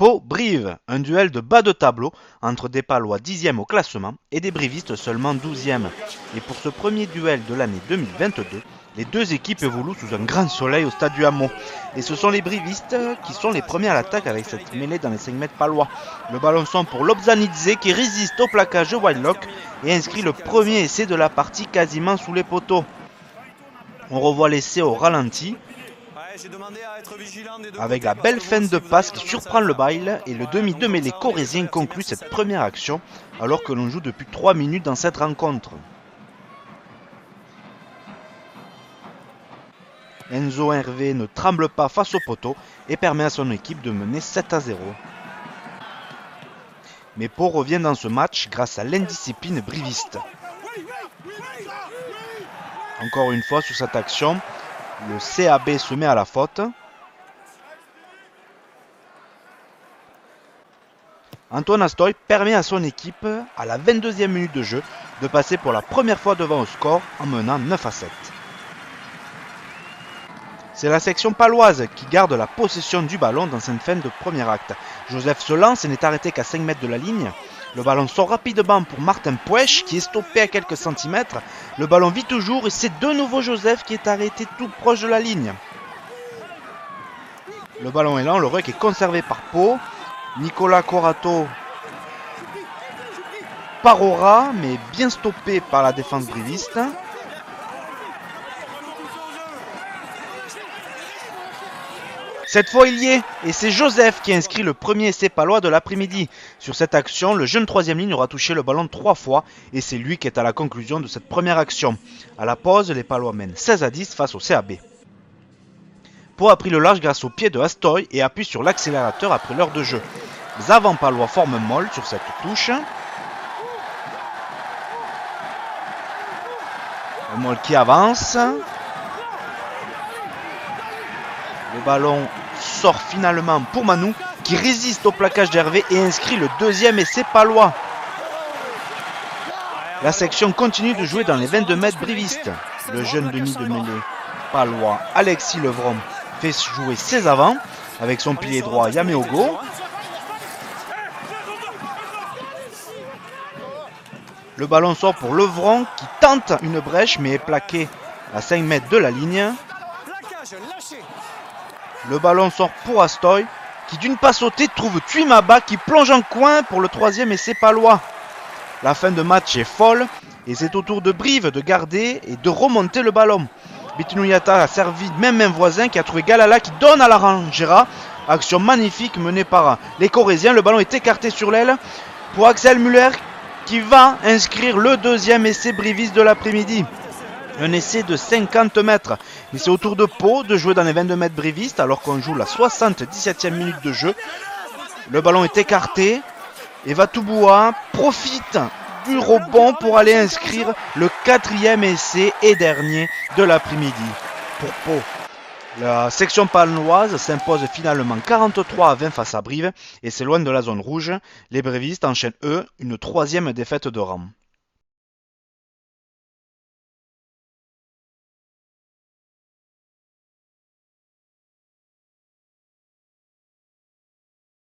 Pau-Brive, un duel de bas de tableau entre des Palois 10e au classement et des Brivistes seulement 12e. Et pour ce premier duel de l'année 2022, les deux équipes évoluent sous un grand soleil au stade du Hameau. Et ce sont les Brivistes qui sont les premiers à l'attaque avec cette mêlée dans les 5 mètres palois. Le ballon sort pour Lobzanidze qui résiste au plaquage de Wildlock et inscrit le premier essai de la partie quasiment sous les poteaux. On revoit l'essai au ralenti avec la belle feinte de passe qui surprend le bail et le demi de mêlée corésien conclut cette première action alors que l'on joue depuis 3 minutes dans cette rencontre. Enzo Hervé ne tremble pas face au poteau et permet à son équipe de mener 7-0. Mais Pau revient dans ce match grâce à l'indiscipline briviste. Encore une fois sur cette action, le CAB se met à la faute. Antoine Astoy permet à son équipe, à la 22e minute de jeu, de passer pour la première fois devant au score en menant 9-7. C'est la section paloise qui garde la possession du ballon dans cette fin de premier acte. Joseph se lance et n'est arrêté qu'à 5 mètres de la ligne. Le ballon sort rapidement pour Martin Puech qui est stoppé à quelques centimètres. Le ballon vit toujours et c'est de nouveau Joseph qui est arrêté tout proche de la ligne. Le ballon est lent, le ruck est conservé par Pau. Nicolas Corato parera mais bien stoppé par la défense briviste. Cette fois il y est, et c'est Joseph qui inscrit le premier essai palois de l'après-midi. Sur cette action, le jeune troisième ligne aura touché le ballon 3 fois, et c'est lui qui est à la conclusion de cette première action. À la pause, les Palois mènent 16-10 face au CAB. Pau a pris le large grâce au pied de Astoy et appuie sur l'accélérateur après l'heure de jeu. Les avant Palois forment un molle sur cette touche. Un molle qui avance. Le ballon sort finalement pour Manou qui résiste au plaquage d'Hervé et inscrit le deuxième essai palois. La section continue de jouer dans les 22 mètres brivistes. Le jeune demi de mêlée palois Alexis Levron fait jouer ses avants avec son pilier droit Yameogo. Le ballon sort pour Levron qui tente une brèche mais est plaqué à 5 mètres de la ligne. Le ballon sort pour Astoy qui d'une passe sautée trouve Tuimaba qui plonge en coin pour le troisième essai palois. La fin de match est folle et c'est au tour de Brive de garder et de remonter le ballon. Bitinouyata a servi même un voisin qui a trouvé Galala qui donne à la Rangera. Action magnifique menée par les Corésiens. Le ballon est écarté sur l'aile pour Axel Muller qui va inscrire le deuxième essai briviste de l'après-midi. Un essai de 50 mètres. Mais c'est au tour de Pau de jouer dans les 22 mètres brivistes alors qu'on joue la 77e minute de jeu. Le ballon est écarté et Vatouboua profite du rebond pour aller inscrire le quatrième essai et dernier de l'après-midi pour Pau. La section paloise s'impose finalement 43-20 face à Brive et s'éloigne de la zone rouge. Les brivistes enchaînent eux une troisième défaite de rang.